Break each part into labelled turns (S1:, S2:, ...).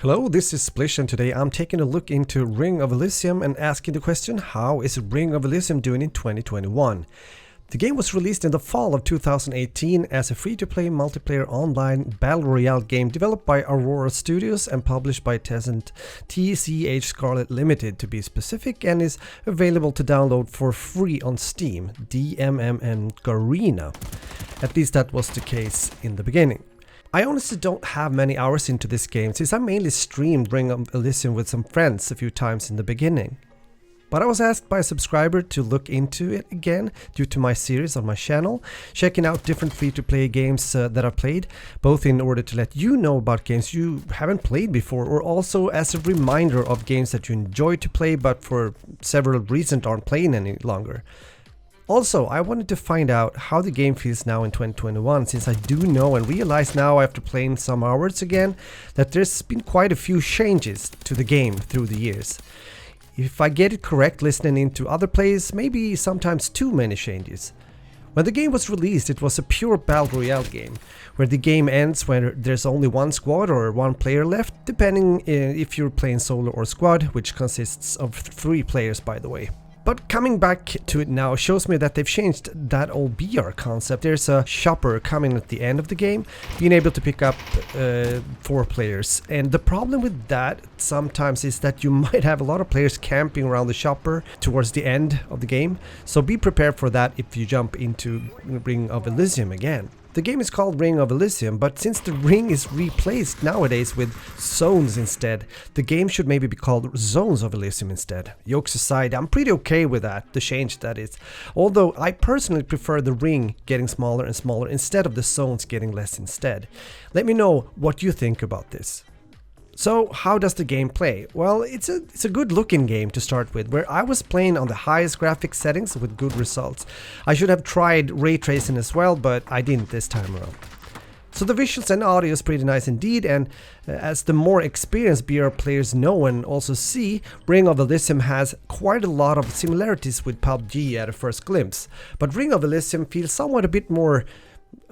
S1: Hello, this is Splish, and today I'm taking a look into Ring of Elysium and asking the question, how is Ring of Elysium doing in 2021? The game was released in the fall of 2018 as a free-to-play multiplayer online battle royale game developed by Aurora Studios and published by Tencent TCH Scarlet Limited to be specific, and is available to download for free on Steam, DMM and Garena. At least that was the case in the beginning. I honestly don't have many hours into this game since I mainly streamed Ring of Elysium with some friends a few times in the beginning. But I was asked by a subscriber to look into it again due to my series on my channel, checking out different free-to-play games that I've played, both in order to let you know about games you haven't played before, or also as a reminder of games that you enjoy to play but for several reasons aren't playing any longer. Also, I wanted to find out how the game feels now in 2021, since I do know and realize now after playing some hours again that there's been quite a few changes to the game through the years. If I get it correct listening into other plays, maybe sometimes too many changes. When the game was released, it was a pure battle royale game, where the game ends when there's only one squad or one player left, depending if you're playing solo or squad, which consists of 3 players by the way. But coming back to it now shows me that they've changed that old BR concept. There's a shopper coming at the end of the game, being able to pick up 4 players. And the problem with that sometimes is that you might have a lot of players camping around the shopper towards the end of the game. So be prepared for that if you jump into Ring of Elysium again. The game is called Ring of Elysium, but since the ring is replaced nowadays with zones instead, the game should maybe be called Zones of Elysium instead. Jokes aside, I'm pretty okay with that, the change that is. Although I personally prefer the ring getting smaller and smaller instead of the zones getting less instead. Let me know what you think about this. So how does the game play? Well, it's a good looking game to start with, where I was playing on the highest graphic settings with good results. I should have tried ray tracing as well, but I didn't this time around. So the visuals and audio is pretty nice indeed, and as the more experienced BR players know and also see, Ring of Elysium has quite a lot of similarities with PUBG at a first glimpse. But Ring of Elysium feels somewhat a bit more,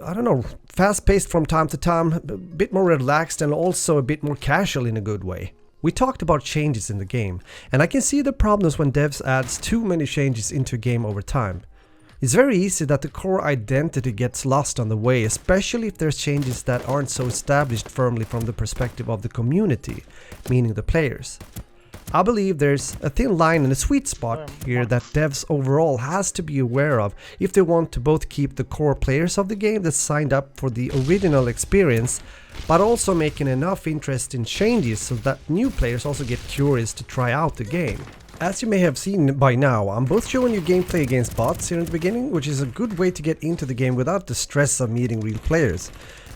S1: I don't know, fast-paced from time to time, a bit more relaxed and also a bit more casual in a good way. We talked about changes in the game, and I can see the problems when devs adds too many changes into a game over time. It's very easy that the core identity gets lost on the way, especially if there's changes that aren't so established firmly from the perspective of the community, meaning the players. I believe there's a thin line and a sweet spot here that devs overall has to be aware of if they want to both keep the core players of the game that signed up for the original experience, but also making enough interesting changes so that new players also get curious to try out the game. As you may have seen by now, I'm both showing you gameplay against bots here in the beginning, which is a good way to get into the game without the stress of meeting real players.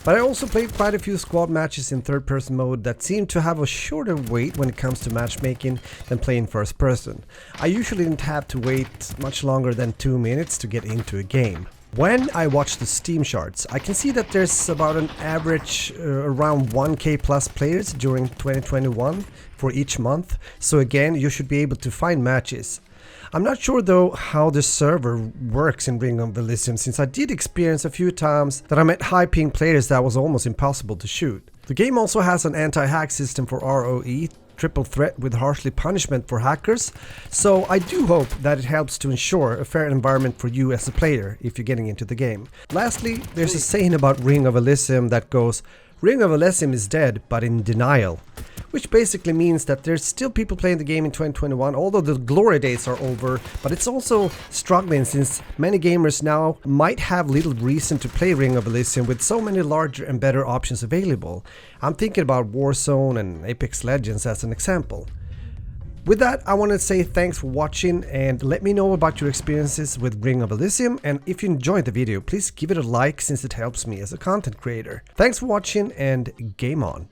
S1: But I also played quite a few squad matches in third-person mode that seem to have a shorter wait when it comes to matchmaking than playing first person. I usually didn't have to wait much longer than 2 minutes to get into a game. When I watch the Steam charts, I can see that there's about an average around 1k plus players during 2021 for each month, so again you should be able to find matches. I'm not sure though how the server works in Ring of Elysium, since I did experience a few times that I met high ping players that was almost impossible to shoot. The game also has an anti-hack system for ROE, triple threat with harshly punishment for hackers, so I do hope that it helps to ensure a fair environment for you as a player if you're getting into the game. Lastly, there's a saying about Ring of Elysium that goes, "Ring of Elysium is dead, but in denial." Which basically means that there's still people playing the game in 2021, although the glory days are over, but it's also struggling since many gamers now might have little reason to play Ring of Elysium with so many larger and better options available. I'm thinking about Warzone and Apex Legends as an example. With that, I want to say thanks for watching, and let me know about your experiences with Ring of Elysium, and if you enjoyed the video, please give it a like since it helps me as a content creator. Thanks for watching, and game on!